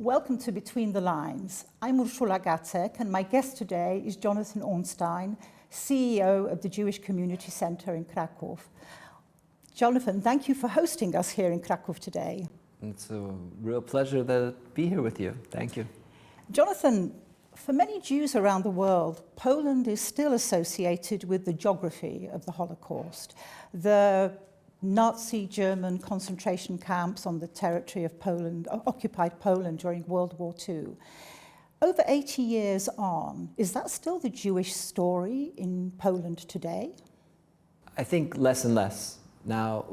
Welcome to Between the Lines. I'm Urszula Gacek, and my guest today is Jonathan Ornstein, CEO of the Jewish Community Center in Krakow. Jonathan, thank you for hosting us here in Krakow today. It's a real pleasure to be here with you. Thank you. Jonathan, for many Jews around the world, Poland is still associated with the geography of the Holocaust. The Nazi German concentration camps on the territory of Poland, occupied Poland during World War II. Over 80 years on, is that still the Jewish story in Poland today? I think less and less. Now,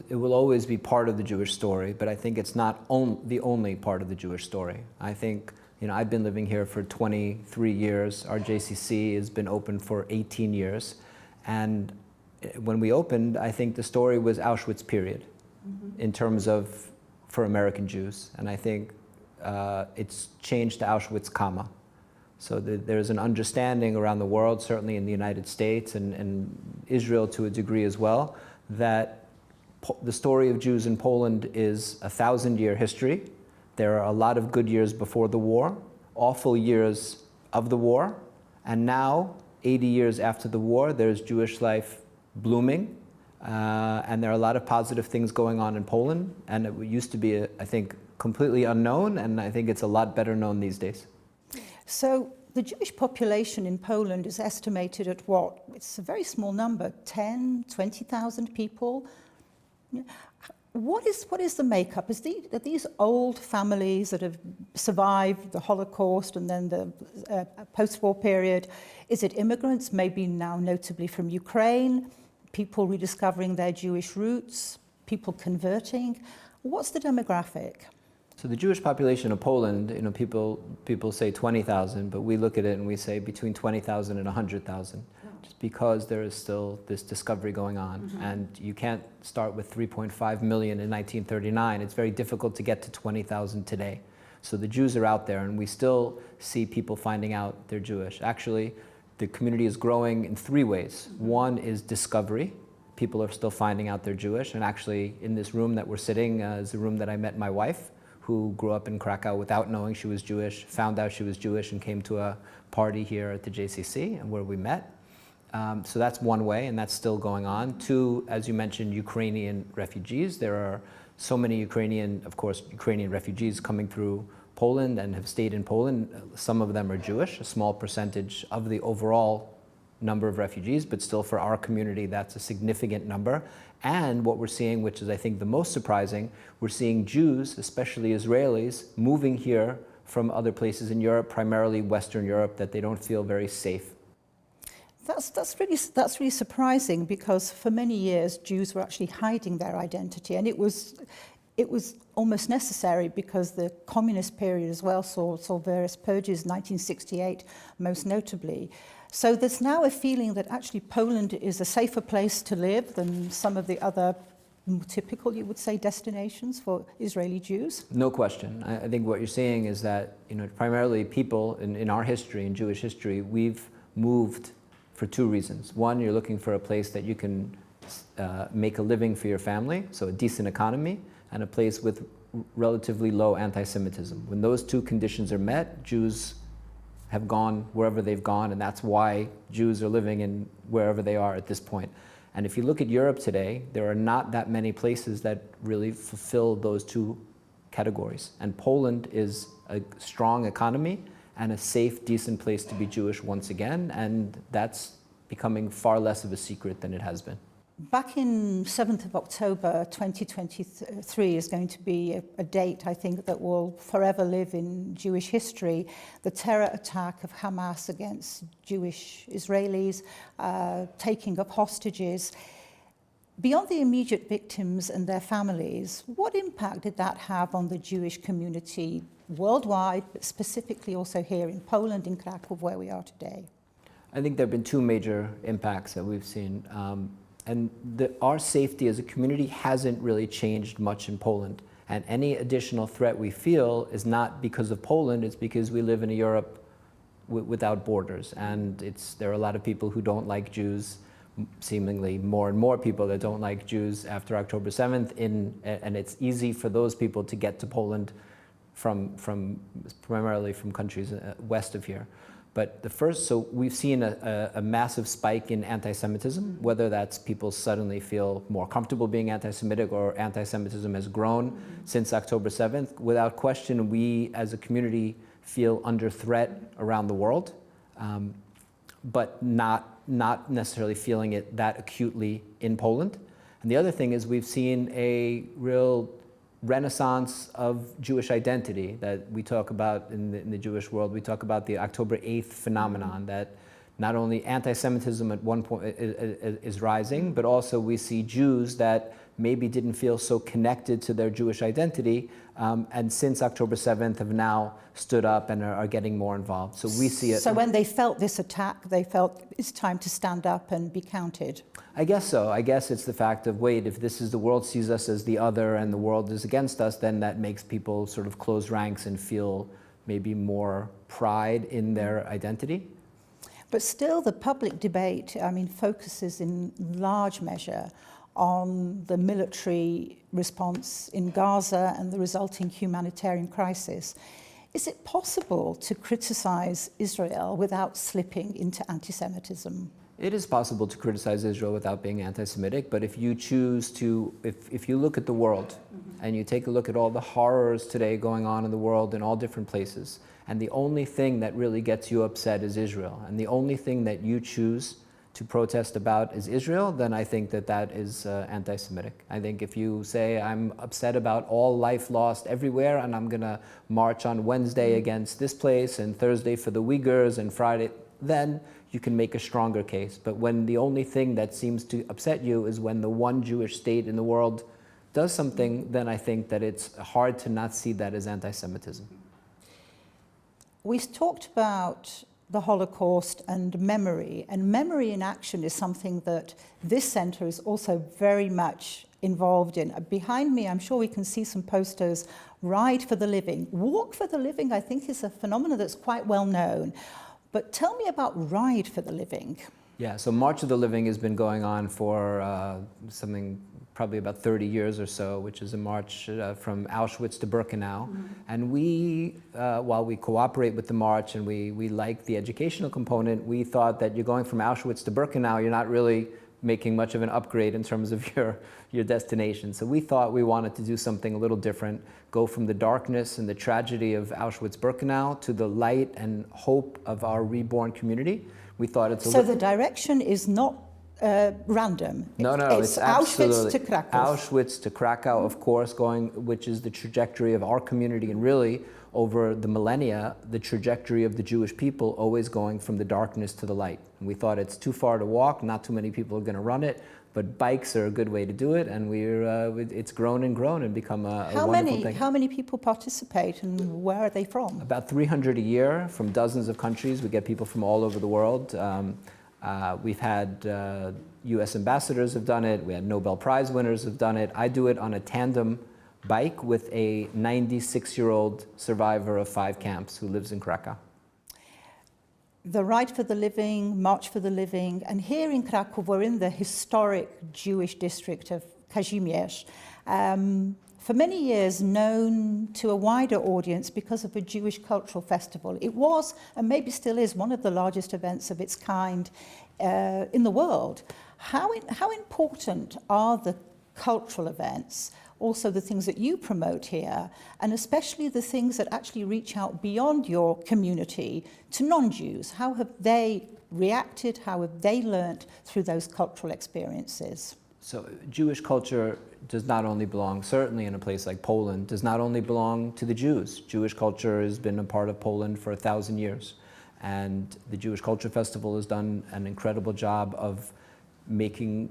it will always be part of the Jewish story, but I think it's not the only part of the Jewish story. I think, I've been living here for 23 years. Our JCC has been open for 18 years. And when we opened, I think the story was Auschwitz period in terms of for American Jews. And I think it's changed to Auschwitz, comma. So there's an understanding around the world, certainly in the United States and Israel to a degree as well, that the story of Jews in Poland is a 1,000-year history. There are a lot of good years before the war, awful years of the war, and now, 80 years after the war, there's Jewish life blooming, and there are a lot of positive things going on in Poland, and it used to be, I think, completely unknown, and I think it's a lot better known these days. So the Jewish population in Poland is estimated at what? It's a very small number, 10, 20,000 people. What is the makeup? Are these old families that have survived the Holocaust and then the post-war period? Is it immigrants, maybe now notably from Ukraine, people rediscovering their Jewish roots, people converting? What's the demographic? So the Jewish population of Poland, people say 20,000, but we look at it and we say between 20,000 and 100,000, just because there is still this discovery going on. And you can't start with 3.5 million in 1939. It's very difficult to get to 20,000 today. So the Jews are out there, and we still see people finding out they're Jewish. Actually, the community is growing in three ways. One is discovery. People are still finding out they're Jewish, and actually in this room that we're sitting is the room that I met my wife, who grew up in Krakow without knowing she was Jewish, found out she was Jewish and came to a party here at the JCC and where we met. So that's one way, and that's still going on. Two, as you mentioned, Ukrainian refugees. There are so many Ukrainian refugees coming through Poland and have stayed in Poland. Some of them are Jewish, a small percentage of the overall number of refugees, but still for our community, that's a significant number. And what we're seeing, which is I think the most surprising, we're seeing Jews, especially Israelis, moving here from other places in Europe, primarily Western Europe, that they don't feel very safe. That's really surprising, because for many years Jews were actually hiding their identity, and it was almost necessary because the communist period as well saw various purges, 1968 most notably. So there's now a feeling that actually Poland is a safer place to live than some of the other more typical, you would say, destinations for Israeli Jews? No question. I think what you're seeing is that, primarily people in our history, in Jewish history, we've moved for two reasons. One, you're looking for a place that you can make a living for your family, so a decent economy, and a place with relatively low anti-Semitism. When those two conditions are met, Jews have gone wherever they've gone, and that's why Jews are living in wherever they are at this point. And if you look at Europe today, there are not that many places that really fulfill those two categories. And Poland is a strong economy and a safe, decent place to be Jewish once again, and that's becoming far less of a secret than it has been. Back in 7th of October 2023 is going to be a date, I think, that will forever live in Jewish history. The terror attack of Hamas against Jewish Israelis, taking of hostages. Beyond the immediate victims and their families, what impact did that have on the Jewish community worldwide, but specifically also here in Poland, in Krakow, where we are today? I think there have been two major impacts that we've seen. Our safety as a community hasn't really changed much in Poland. And any additional threat we feel is not because of Poland, it's because we live in a Europe without borders. And there are a lot of people who don't like Jews, seemingly more and more people that don't like Jews after October 7th, and it's easy for those people to get to Poland primarily from countries west of here. But so we've seen a massive spike in anti-Semitism, whether that's people suddenly feel more comfortable being anti-Semitic or anti-Semitism has grown since October 7th. Without question, we as a community feel under threat around the world, but not necessarily feeling it that acutely in Poland. And the other thing is we've seen a real renaissance of Jewish identity that we talk about in the Jewish world. We talk about the October 8th phenomenon, that not only anti-Semitism at one point is rising, but also we see Jews that maybe didn't feel so connected to their Jewish identity, and since October 7th have now stood up and are getting more involved. So we see it. So when they felt this attack, they felt it's time to stand up and be counted? I guess so. I guess it's the fact of, wait, if this is the world sees us as the other and the world is against us, then that makes people sort of close ranks and feel maybe more pride in their identity. But still, the public debate, focuses in large measure on the military response in Gaza and the resulting humanitarian crisis. Is it possible to criticize Israel without slipping into anti-Semitism? It is possible to criticize Israel without being anti-Semitic, but if you choose to, if you look at the world and you take a look at all the horrors today going on in the world in all different places, and the only thing that really gets you upset is Israel, and the only thing that you choose to protest about is Israel, then I think that is anti-Semitic. I think if you say, I'm upset about all life lost everywhere and I'm gonna march on Wednesday against this place and Thursday for the Uyghurs and Friday, then you can make a stronger case. But when the only thing that seems to upset you is when the one Jewish state in the world does something, then I think that it's hard to not see that as anti-Semitism. We've talked about the Holocaust and memory in action is something that this centre is also very much involved in. Behind me, I'm sure we can see some posters. Ride for the Living. Walk for the Living, I think, is a phenomenon that's quite well known. But tell me about Ride for the Living. Yeah, so March of the Living has been going on for probably about 30 years or so, which is a march from Auschwitz to Birkenau. And we, while we cooperate with the march and we like the educational component, we thought that you're going from Auschwitz to Birkenau, you're not really making much of an upgrade in terms of your destination. So we thought we wanted to do something a little different, go from the darkness and the tragedy of Auschwitz-Birkenau to the light and hope of our reborn community. We thought it's So the direction is not random. No, it's Auschwitz to Krakow. Auschwitz to Krakow, of course, which is the trajectory of our community, and really over the millennia, the trajectory of the Jewish people always going from the darkness to the light. And we thought it's too far to walk, not too many people are going to run it, but bikes are a good way to do it, and it's grown and become a wonderful thing. How many people participate, and where are they from? About 300 a year from dozens of countries. We get people from all over the world. We've had US ambassadors have done it. We had Nobel Prize winners have done it. I do it on a tandem bike with a 96-year-old survivor of 5 camps who lives in Krakow. The Ride for the Living, March for the Living, and here in Krakow, we're in the historic Jewish district of Kazimierz. For many years known to a wider audience because of a Jewish cultural festival. It was, and maybe still is, one of the largest events of its kind in the world. How important are the cultural events, also the things that you promote here, and especially the things that actually reach out beyond your community to non-Jews? How have they reacted? How have they learnt through those cultural experiences? So Jewish culture does not only belong, certainly in a place like Poland, does not only belong to the Jews. Jewish culture has been a part of Poland for 1,000 years. And the Jewish Culture Festival has done an incredible job of making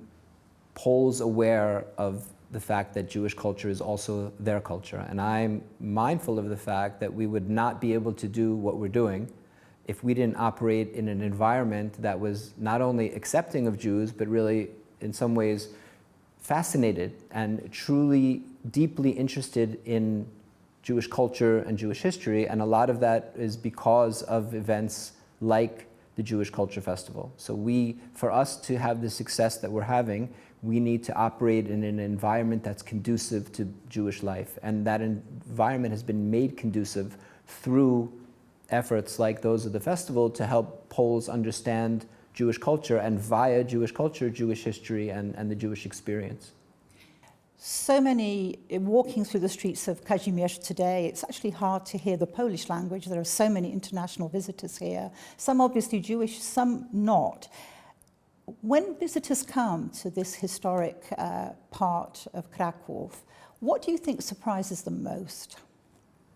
Poles aware of the fact that Jewish culture is also their culture. And I'm mindful of the fact that we would not be able to do what we're doing if we didn't operate in an environment that was not only accepting of Jews, but really, in some ways, fascinated and truly deeply interested in Jewish culture and Jewish history. And a lot of that is because of events like the Jewish Culture Festival. So for us to have the success that we're having, we need to operate in an environment that's conducive to Jewish life. And that environment has been made conducive through efforts like those of the festival to help Poles understand Jewish culture, and via Jewish culture, Jewish history and the Jewish experience. So many, walking through the streets of Kazimierz today, it's actually hard to hear the Polish language. There are so many international visitors here, some obviously Jewish, some not. When visitors come to this historic part of Krakow, what do you think surprises them most?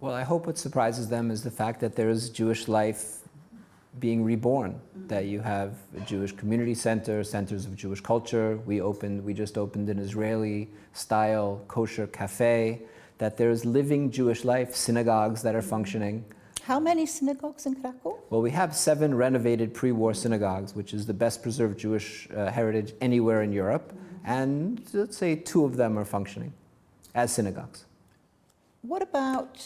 Well, I hope what surprises them is the fact that there is Jewish life being reborn, that you have a Jewish community center, centers of Jewish culture. We just opened an Israeli-style kosher cafe, that there's living Jewish life, synagogues that are functioning. How many synagogues in Krakow? Well, we have 7 renovated pre-war synagogues, which is the best preserved Jewish heritage anywhere in Europe, and let's say 2 of them are functioning as synagogues. What about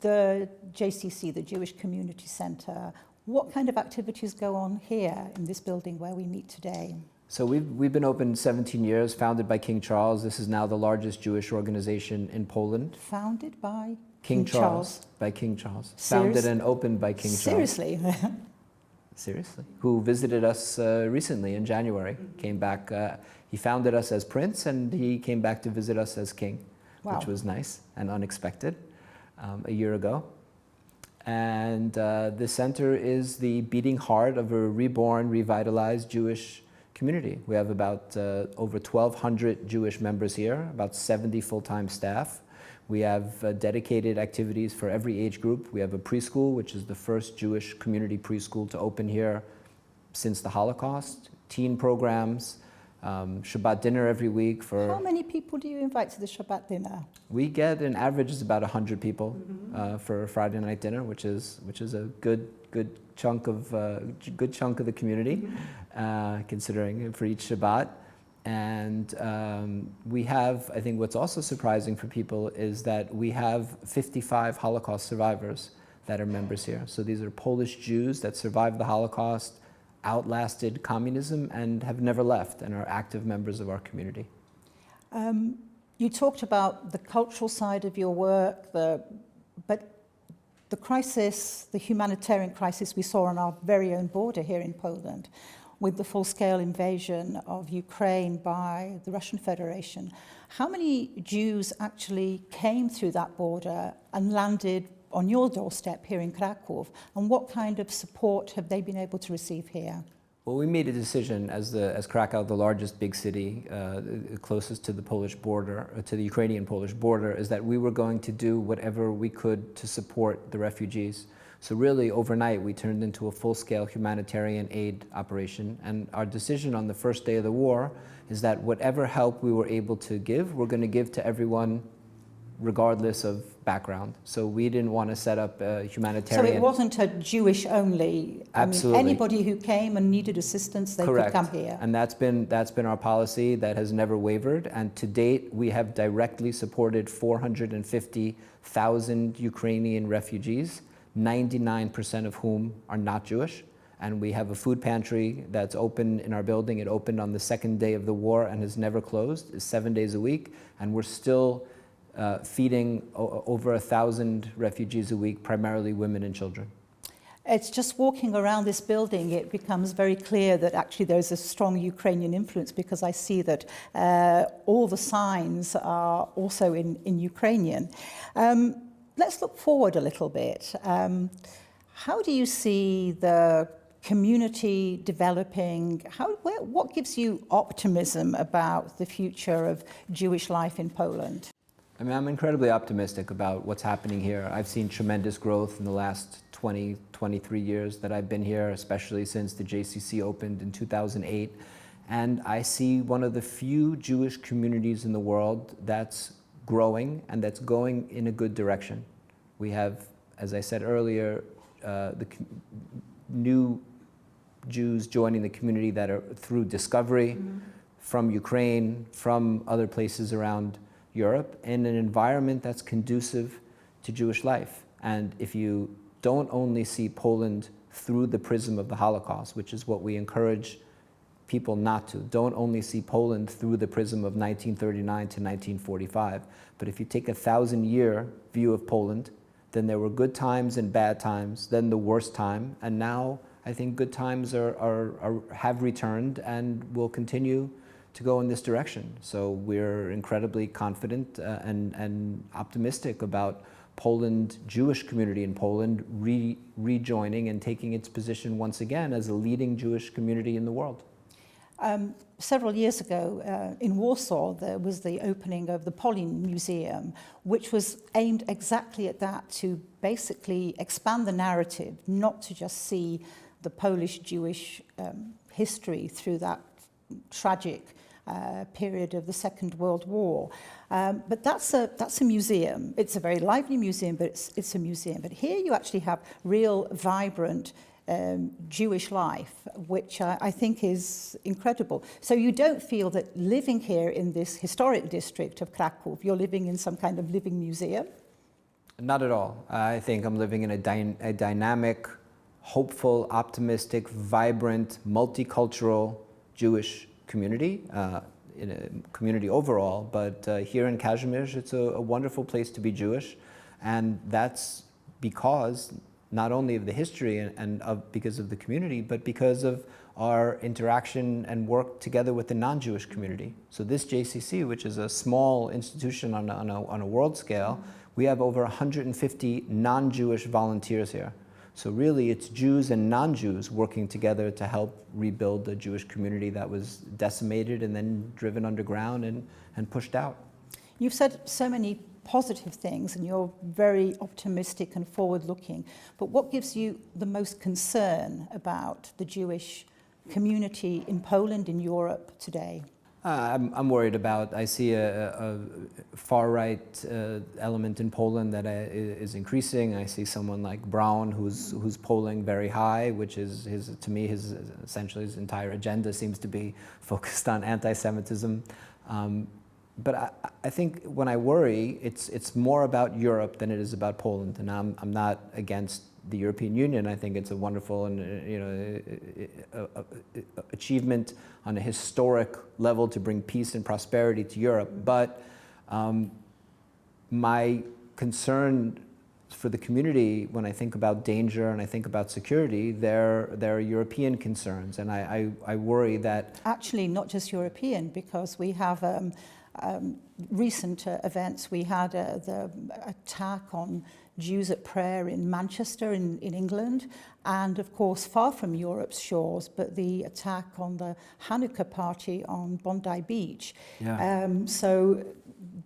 the JCC, the Jewish Community Center? What kind of activities go on here in this building where we meet today? So we've been open 17 years, founded by King Charles. This is now the largest Jewish organization in Poland. Founded by King Charles. By King Charles. Founded and opened by King Charles. Seriously? Seriously. Who visited us recently in January. Came back, he founded us as prince, and he came back to visit us as king, which was nice and unexpected a year ago. And the center is the beating heart of a reborn, revitalized Jewish community. We have about over 1,200 Jewish members here, about 70 full-time staff. We have dedicated activities for every age group. We have a preschool, which is the first Jewish community preschool to open here since the Holocaust. Teen programs, Shabbat dinner every week for... How many people do you invite to the Shabbat dinner? We get an average is about 100 people for a Friday night dinner, which is a good chunk of the community, considering for each Shabbat. And we have, I think what's also surprising for people is that we have 55 Holocaust survivors that are members here. So these are Polish Jews that survived the Holocaust, outlasted communism, and have never left, and are active members of our community. You talked about the cultural side of your work, but the crisis, the humanitarian crisis we saw on our very own border here in Poland, with the full-scale invasion of Ukraine by the Russian Federation. How many Jews actually came through that border and landed on your doorstep here in Krakow, and what kind of support have they been able to receive here? Well, we made a decision as Krakow, the largest big city, closest to the Polish border, to the Ukrainian-Polish border, is that we were going to do whatever we could to support the refugees. So really, overnight, we turned into a full-scale humanitarian aid operation. And our decision on the first day of the war is that whatever help we were able to give, we're going to give to everyone regardless of background. So we didn't want to set up a humanitarian... So it wasn't a Jewish only? Absolutely. I mean, anybody who came and needed assistance, they Correct. could come here? And that's been our policy. That has never wavered. And to date, we have directly supported 450,000 Ukrainian refugees, 99% of whom are not Jewish. And we have a food pantry that's open in our building. It opened on the second day of the war and has never closed. It's 7 days a week. And we're still feeding over 1,000 refugees a week, primarily women and children. It's just walking around this building, it becomes very clear that actually there's a strong Ukrainian influence, because I see that all the signs are also in Ukrainian. Let's look forward a little bit. How do you see the community developing? What gives you optimism about the future of Jewish life in Poland? I mean, I'm incredibly optimistic about what's happening here. I've seen tremendous growth in the last 20, 23 years that I've been here, especially since the JCC opened in 2008. And I see one of the few Jewish communities in the world that's growing and that's going in a good direction. We have, as I said earlier, the new Jews joining the community that are through discovery from Ukraine, from other places around Europe, in an environment that's conducive to Jewish life. And if you don't only see Poland through the prism of the Holocaust, which is what we encourage people not to. Don't only see Poland through the prism of 1939 to 1945, but if you take a 1,000-year view of Poland, then there were good times and bad times, then the worst time, and now I think good times have returned and will continue to go in this direction. So we're incredibly confident and optimistic about Poland, Jewish community in Poland rejoining and taking its position once again as a leading Jewish community in the world. Several years ago in Warsaw, there was the opening of the Polin Museum, which was aimed exactly at that, to basically expand the narrative, not to just see the Polish-Jewish history through that tragic period of the Second World War. But that's a museum. It's a very lively museum, but it's a museum. But here you actually have real, vibrant Jewish life, which I think is incredible. So you don't feel that living here in this historic district of Krakow, you're living in some kind of living museum? Not at all. I think I'm living in a dynamic, hopeful, optimistic, vibrant, multicultural Jewish community, in a community overall, but here in Kazimierz, it's a wonderful place to be Jewish, and that's because not only of the history and because of the community, but because of our interaction and work together with the non-Jewish community. So this JCC, which is a small institution on a world scale, we have over 150 non-Jewish volunteers here. So really it's Jews and non-Jews working together to help rebuild the Jewish community that was decimated and then driven underground and pushed out. You've said so many positive things and you're very optimistic and forward-looking, but what gives you the most concern about the Jewish community in Poland, in Europe today? I'm worried about, I see a far-right element in Poland that is increasing. I see someone like Brown who's polling very high, which is, essentially his entire agenda seems to be focused on anti-Semitism. But I think when I worry, it's more about Europe than it is about Poland. And I'm not against the European Union. I think it's a wonderful and achievement on a historic level to bring peace and prosperity to Europe. But my concern for the community, when I think about danger and I think about security, they're European concerns, and I worry that actually not just European, because we have recent events. We had the attack on Jews at prayer in Manchester in England, and of course far from Europe's shores, but the attack on the Hanukkah party on Bondi Beach. Yeah. So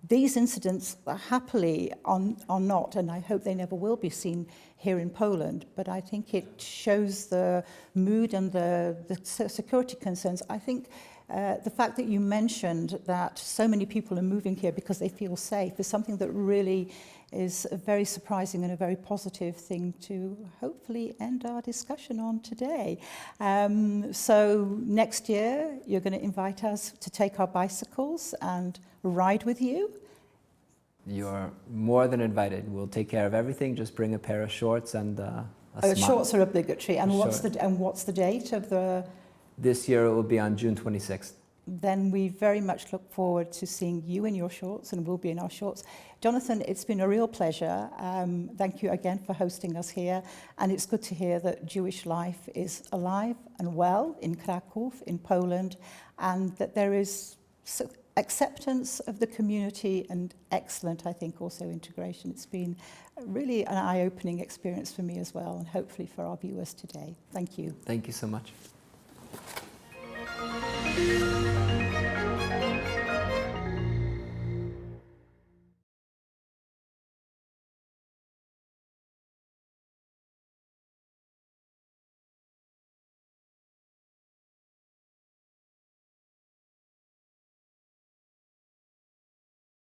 these incidents happily are not, and I hope they never will be seen here in Poland, but I think it shows the mood and the security concerns. I think the fact that you mentioned that so many people are moving here because they feel safe is something that really is very surprising and a very positive thing to hopefully end our discussion on today. So next year, you're going to invite us to take our bicycles and ride with you. You're more than invited. We'll take care of everything. Just bring a pair of shorts and a smile. Shorts are obligatory. And what's the date of the... This year it will be on June 26th. Then we very much look forward to seeing you in your shorts, and we'll be in our shorts. Jonathan, it's been a real pleasure. Thank you again for hosting us here. And it's good to hear that Jewish life is alive and well in Krakow, in Poland, and that there is acceptance of the community and excellent, I think, also integration. It's been really an eye-opening experience for me as well, and hopefully for our viewers today. Thank you. Thank you so much.